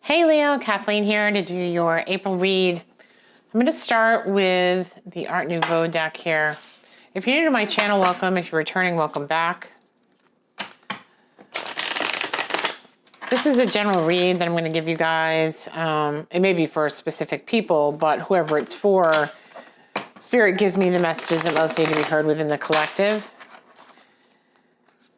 Hey Leo, Kathleen here to do your April read. I'm going to start with the Art Nouveau deck here. If you're new to my channel, welcome. If you're returning, welcome back. This is a general read that I'm going to give you guys. It may be for specific people, but whoever it's for, Spirit gives me the messages that most need to be heard within the collective.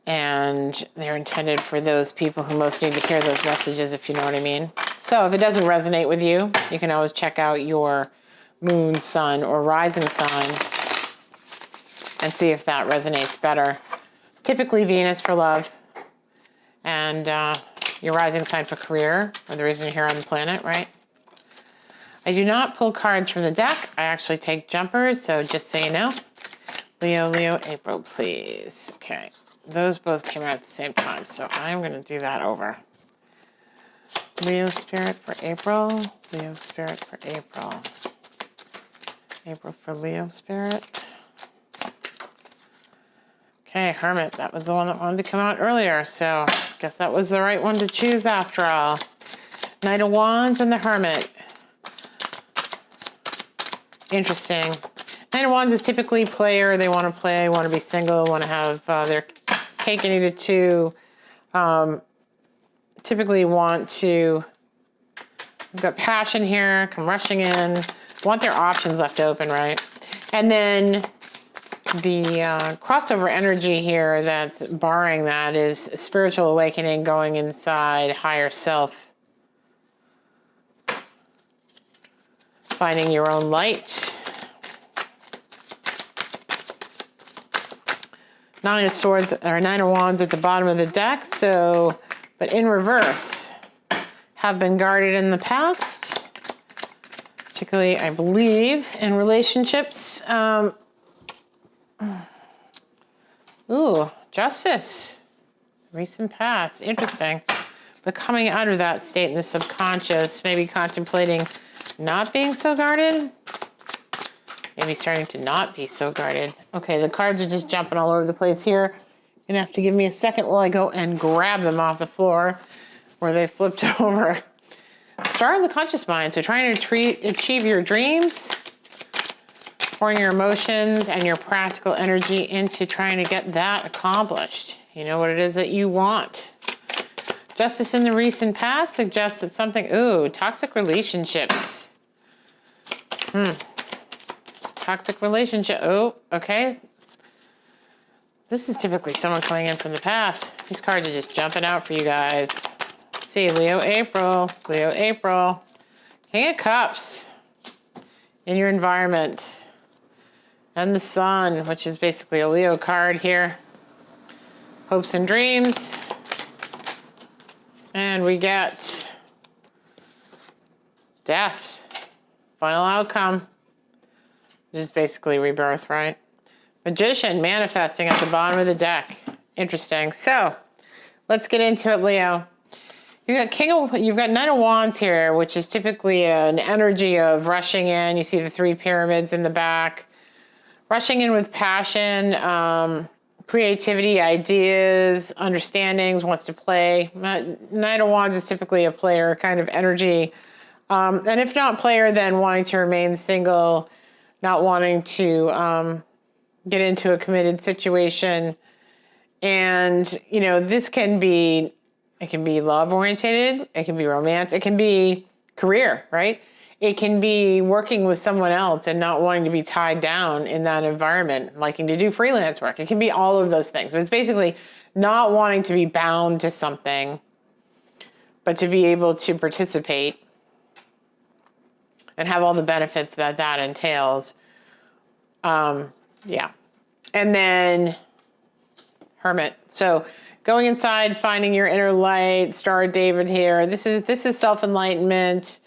And they're intended for those people who most need to hear those messages, if you know what I mean. So if it doesn't resonate with you, you can always check out your moon, sun, or rising sign and see if that resonates better. Typically Venus for love and your rising sign for career, or the reason you're here on the planet, right? I do not pull cards from the deck. I actually take jumpers, so just so you know. Leo, April, please. Okay. Those both came out at the same time, so I'm going to do that over. Leo Spirit for April. Leo Spirit for April. April for Leo Spirit. Okay, Hermit. That was the one that wanted to come out earlier, so I guess that was the right one to choose after all. Knight of Wands and the Hermit. Interesting. Knight of Wands is typically player. They want to play, want to be single, want to have their cake and eat it too. Typically want to, we've got passion here, come rushing in, want their options left open, right? And then the crossover energy here that's barring that is spiritual awakening, going inside, higher self, finding your own light. Nine of Swords, or Nine of Wands at the bottom of the deck, so, but in reverse, have been guarded in the past, particularly, I believe, in relationships. Justice, recent past, interesting. But coming out of that state in the subconscious, maybe contemplating not being so guarded. Maybe starting to not be so guarded. Okay, the cards are just jumping all over the place here. You're gonna have to give me a second while I go and grab them off the floor where they flipped over. Start in the conscious mind. So trying to achieve your dreams, pouring your emotions and your practical energy into trying to get that accomplished. You know what it is that you want. Justice in the recent past suggests that something, toxic relationships. Toxic relationship. Okay. This is typically someone coming in from the past. These cards are just jumping out for you guys. Let's see, Leo, April. Leo, April. King of Cups in your environment. And the Sun, which is basically a Leo card here. Hopes and dreams. And we get death. Final outcome. Which is basically rebirth, right? Magician manifesting at the bottom of the deck. Interesting. So let's get into it, Leo. You've got Knight of Wands here, which is typically an energy of rushing in. You see the three pyramids in the back. Rushing in with passion, creativity, ideas, understandings, wants to play. Knight of Wands is typically a player kind of energy. And if not player, then wanting to remain single, not wanting to get into a committed situation. And, this can be, it can be love oriented, it can be romance, it can be career, right? It can be working with someone else and not wanting to be tied down in that environment, liking to do freelance work. It can be all of those things. So it's basically not wanting to be bound to something, but to be able to participate and have all the benefits that that entails. Yeah. And then Hermit. So going inside, finding your inner light, Star of David here. This is self-enlightenment.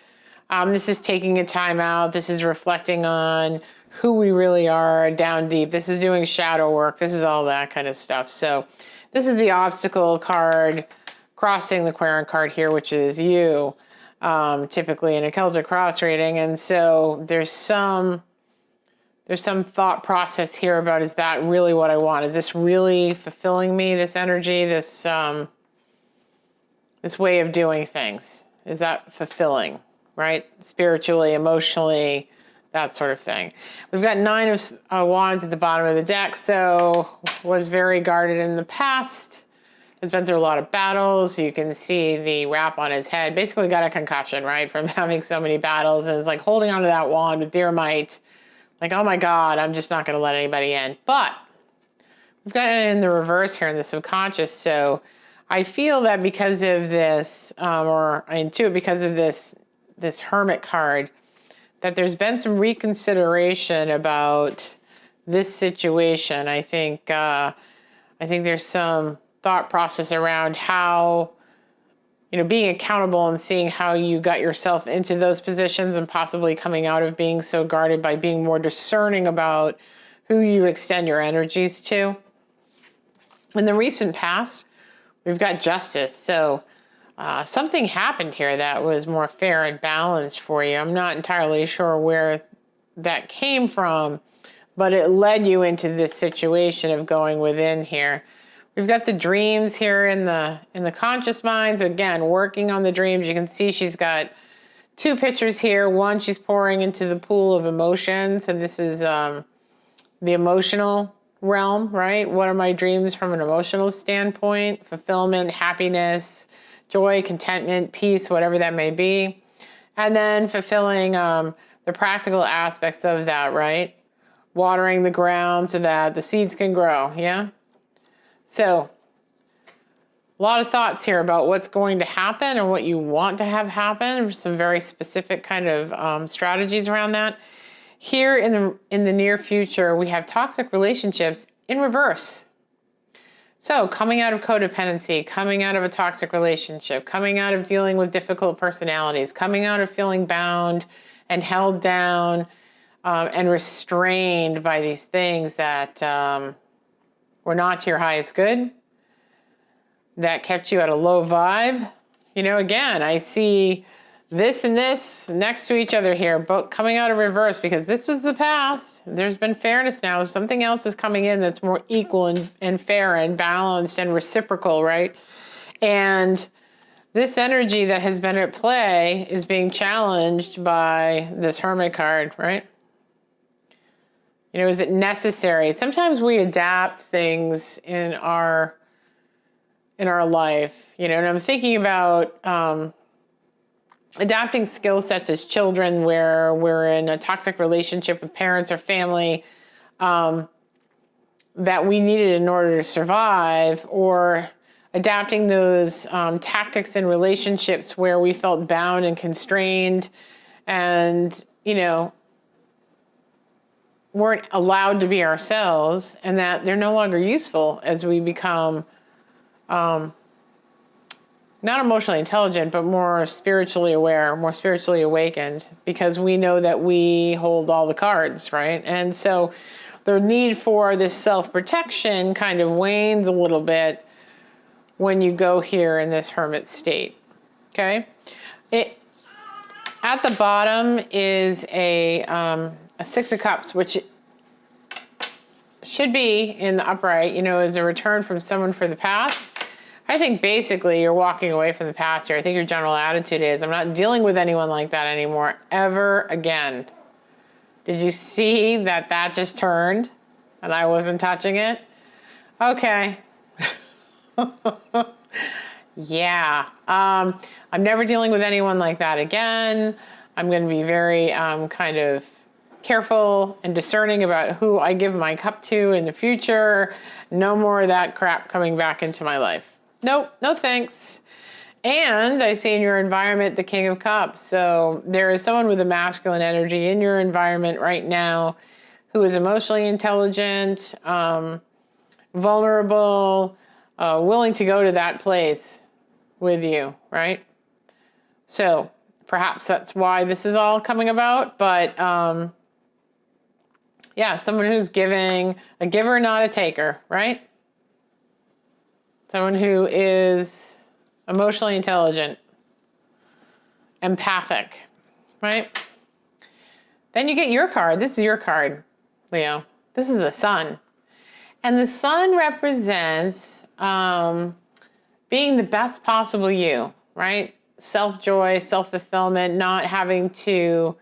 This is taking a time out. This is reflecting on who we really are down deep. This is doing shadow work. This is all that kind of stuff. So this is the obstacle card, crossing the Querent card here, which is you. Typically in a Celtic cross reading. And so there's some thought process here about, is that really what I want? Is this really fulfilling me, this energy, this way of doing things? Is that fulfilling, right? Spiritually, emotionally, that sort of thing. We've got 9 of Wands at the bottom of the deck, so was very guarded in the past, has been through a lot of battles. You can see the wrap on his head, basically got a concussion, right, from having so many battles, and is like holding onto that wand with dear might, like, oh my God, I'm just not going to let anybody in. But we've got it in the reverse here in the subconscious, so I feel that because of this, or I intuit because of this Hermit card, that there's been some reconsideration about this situation. I think there's some thought process around how, being accountable and seeing how you got yourself into those positions and possibly coming out of being so guarded by being more discerning about who you extend your energies to. In the recent past, we've got Justice. So something happened here that was more fair and balanced for you. I'm not entirely sure where that came from, but it led you into this situation of going within here. We've got the dreams here in the conscious mind. So again, working on the dreams. You can see she's got 2 pictures here. One, she's pouring into the pool of emotions, and this is the emotional realm, right? What are my dreams from an emotional standpoint? Fulfillment, happiness, joy, contentment, peace, whatever that may be. And then fulfilling the practical aspects of that, right? Watering the ground so that the seeds can grow, yeah? So, a lot of thoughts here about what's going to happen and what you want to have happen. Some very specific kind of strategies around that. Here in the near future, we have toxic relationships in reverse. So coming out of codependency, coming out of a toxic relationship, coming out of dealing with difficult personalities, coming out of feeling bound and held down and restrained by these things that were not to your highest good, that kept you at a low vibe. Again, I see this and this next to each other here, both coming out of reverse, because this was the past. There's been fairness now. Something else is coming in that's more equal and fair and balanced and reciprocal, right? And this energy that has been at play is being challenged by this Hermit card, right? Is it necessary? Sometimes we adapt things in our life, and I'm thinking about adapting skill sets as children where we're in a toxic relationship with parents or family that we needed in order to survive, or adapting those tactics in relationships where we felt bound and constrained and, weren't allowed to be ourselves, and that they're no longer useful as we become not emotionally intelligent, but more spiritually aware, more spiritually awakened, because we know that we hold all the cards, right? And so the need for this self-protection kind of wanes a little bit when you go here in this hermit state, okay? At the bottom is a 6 of Cups, which should be in the upright, as a return from someone for the past. I think basically you're walking away from the past here. I think your general attitude is, I'm not dealing with anyone like that anymore, ever again. Did you see that just turned and I wasn't touching it? Okay. Yeah. I'm never dealing with anyone like that again. I'm going to be very kind of careful and discerning about who I give my cup to in the future. No more of that crap coming back into my life. Nope, no thanks. And I see in your environment the King of Cups. So there is someone with a masculine energy in your environment right now who is emotionally intelligent, vulnerable, willing to go to that place with you, right? So perhaps that's why this is all coming about. But yeah, someone who's giving, a giver, not a taker, right? Someone who is emotionally intelligent, empathic, right? Then you get your card. This is your card, Leo. This is the Sun. And the Sun represents being the best possible you, right? self-joy, self-fulfillment, not having to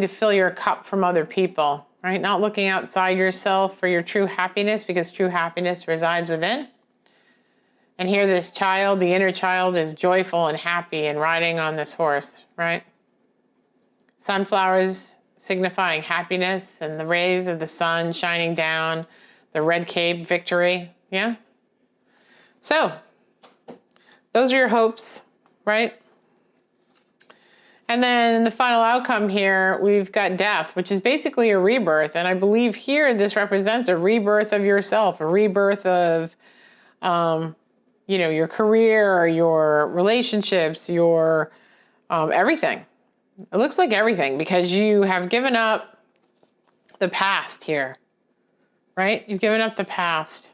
fill your cup from other people, right? Not looking outside yourself for your true happiness, because true happiness resides within. And here this child, the inner child, is joyful and happy and riding on this horse, right? Sunflowers signifying happiness, and the rays of the sun shining down, the red cape, victory, yeah? So, those are your hopes, right? And then in the final outcome here, we've got death, which is basically a rebirth. And I believe here this represents a rebirth of yourself, a rebirth of, your career, your relationships, your everything. It looks like everything, because you have given up the past here, right? You've given up the past.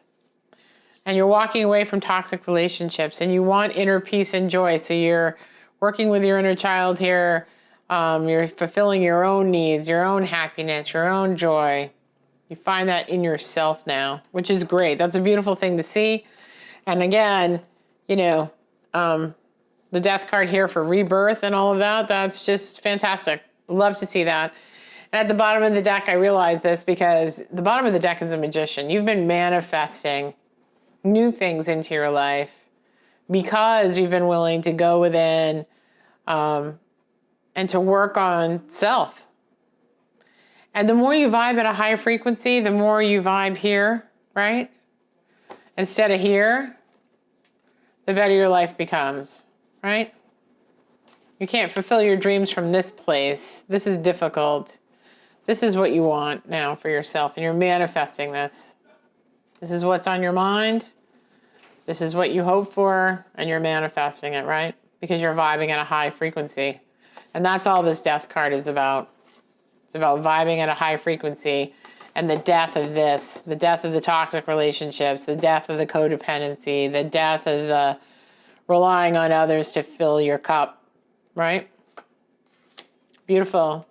And you're walking away from toxic relationships, and you want inner peace and joy. So you're working with your inner child here. You're fulfilling your own needs, your own happiness, your own joy. You find that in yourself now, which is great. That's a beautiful thing to see. And again, the death card here for rebirth and all of that, that's just fantastic. Love to see that. And at the bottom of the deck, I realize this because the bottom of the deck is a magician. You've been manifesting new things into your life because you've been willing to go within and to work on self. And the more you vibe at a high frequency, the more you vibe here, right? Instead of here, the better your life becomes, right? You can't fulfill your dreams from this place. This is difficult. This is what you want now for yourself, and you're manifesting this. This is what's on your mind. This is what you hope for, and you're manifesting it, right? Because you're vibing at a high frequency. And that's all this death card is about. It's about vibing at a high frequency, and the death of this, the death of the toxic relationships, the death of the codependency, the death of the relying on others to fill your cup, right? Beautiful.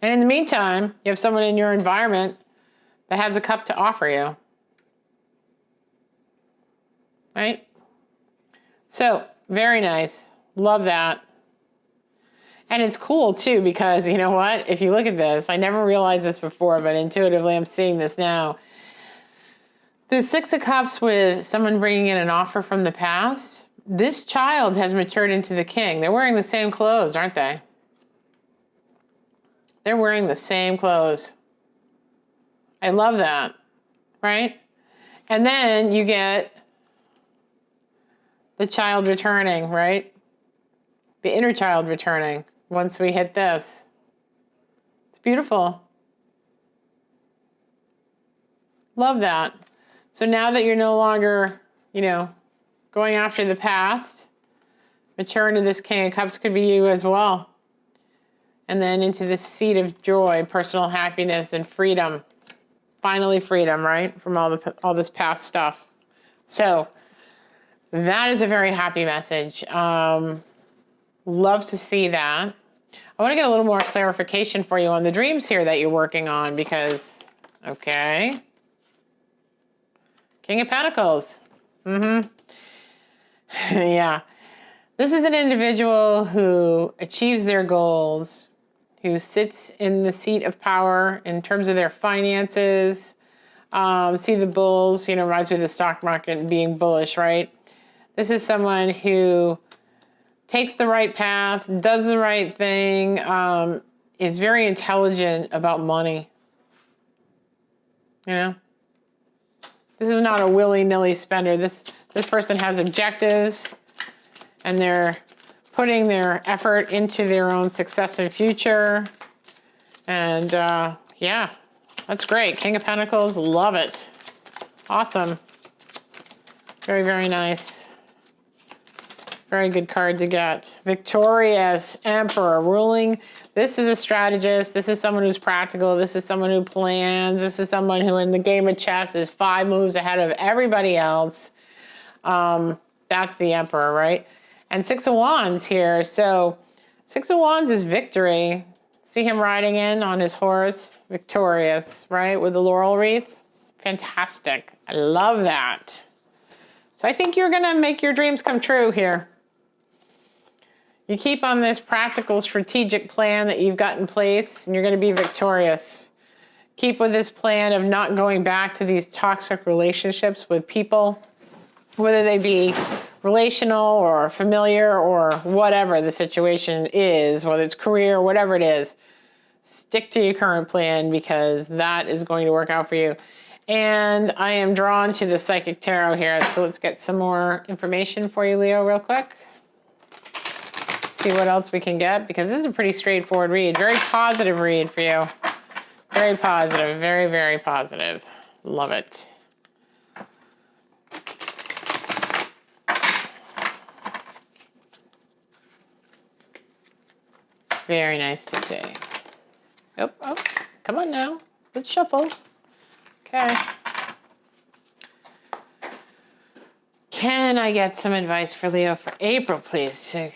And in the meantime, you have someone in your environment that has a cup to offer you. Right? So, very nice. Love that. And it's cool too, because you know what? If you look at this, I never realized this before, but intuitively I'm seeing this now. The Six of Cups with someone bringing in an offer from the past, this child has matured into the king. They're wearing the same clothes, aren't they? They're wearing the same clothes. I love that, right? And then you get the child returning, right? The inner child returning once we hit this. It's beautiful. Love that. So now that you're no longer, going after the past, mature into this King of Cups could be you as well. And then into this seat of joy, personal happiness, and freedom. Finally freedom, right? From all this past stuff. So that is a very happy message. Love to see that. I want to get a little more clarification for you on the dreams here that you're working on because, okay. King of Pentacles. Yeah. This is an individual who achieves their goals, who sits in the seat of power in terms of their finances. See the bulls, rise with the stock market and being bullish, right? This is someone who takes the right path, does the right thing, is very intelligent about money. This is not a willy-nilly spender. This person has objectives, and they're putting their effort into their own success and future. And yeah, that's great. King of Pentacles, love it. Awesome. Very, very nice. Very good card to get. Victorious, Emperor, ruling. This is a strategist. This is someone who's practical. This is someone who plans. This is someone who in the game of chess is 5 moves ahead of everybody else. That's the Emperor, right? And Six of Wands here. So Six of Wands is victory. See him riding in on his horse. Victorious, right? With the laurel wreath. Fantastic. I love that. So I think you're going to make your dreams come true here. You keep on this practical strategic plan that you've got in place and you're going to be victorious. Keep with this plan of not going back to these toxic relationships with people, whether they be relational or familiar or whatever the situation is, whether it's career, whatever it is. Stick to your current plan because that is going to work out for you. And I am drawn to the Psychic Tarot here. So let's get some more information for you, Leo, real quick. See what else we can get because this is a pretty straightforward read. Very positive read for you. Very positive. Very, very positive. Love it. Very nice to see. Oh, come on now. Let's shuffle. Okay. Can I get some advice for Leo for April, please? To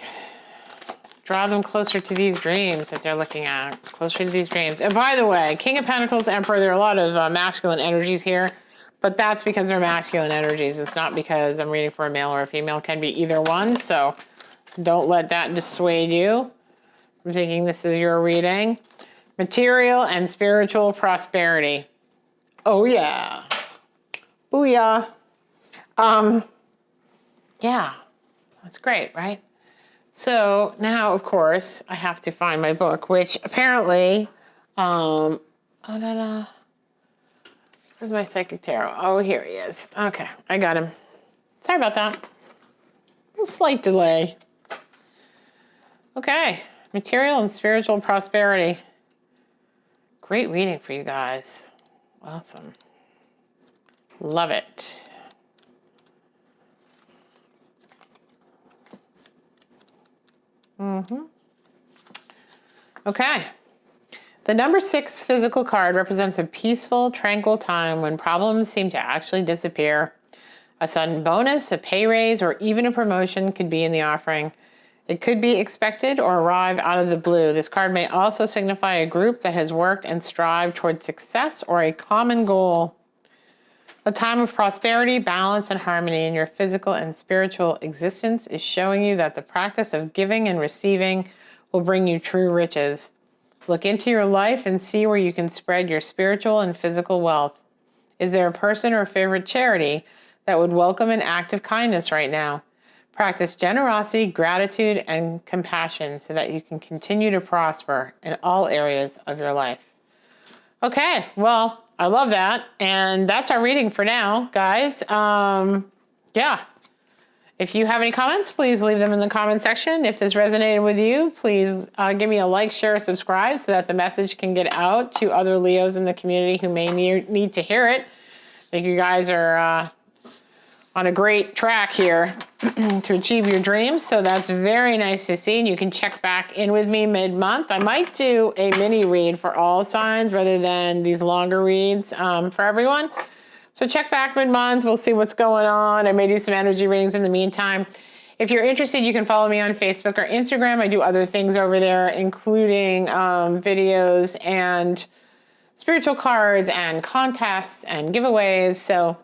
draw them closer to these dreams that they're looking at. Closer to these dreams. And by the way, King of Pentacles, Emperor, there are a lot of masculine energies here. But that's because they're masculine energies. It's not because I'm reading for a male or a female. It can be either one. So don't let that dissuade you from thinking this is your reading. Material and spiritual prosperity. Oh, yeah. Booyah. Yeah, that's great, right? So now, of course, I have to find my book, which apparently, oh, no. Where's my Psychic Tarot? Oh, here he is. Okay, I got him. Sorry about that. A slight delay. Okay, material and spiritual prosperity. Great reading for you guys. Awesome. Love it. Okay. The number 6 physical card represents a peaceful, tranquil time when problems seem to actually disappear. A sudden bonus, a pay raise, or even a promotion could be in the offering. It could be expected or arrive out of the blue. This card may also signify a group that has worked and strived toward success or a common goal. A time of prosperity, balance, and harmony in your physical and spiritual existence is showing you that the practice of giving and receiving will bring you true riches. Look into your life and see where you can spread your spiritual and physical wealth. Is there a person or a favorite charity that would welcome an act of kindness right now? Practice generosity, gratitude, and compassion so that you can continue to prosper in all areas of your life. Okay, well, I love that. And that's our reading for now, guys. Yeah. If you have any comments, please leave them in the comment section. If this resonated with you, please give me a like, share, subscribe so that the message can get out to other Leos in the community who may need to hear it. I think you guys are on a great track here to achieve your dreams. So that's very nice to see. And you can check back in with me mid-month. I might do a mini read for all signs rather than these longer reads for everyone. So check back mid-month. We'll see what's going on. I may do some energy readings in the meantime. If you're interested, you can follow me on Facebook or Instagram. I do other things over there, including videos and spiritual cards and contests and giveaways. So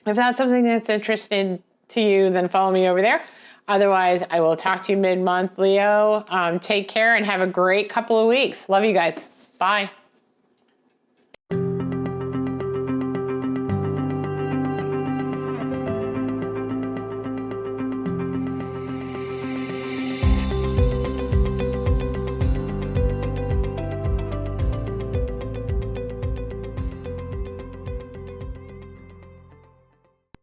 if that's something that's interesting to you, then follow me over there. Otherwise, I will talk to you mid-month, Leo. Take care and have a great couple of weeks. Love you guys. Bye.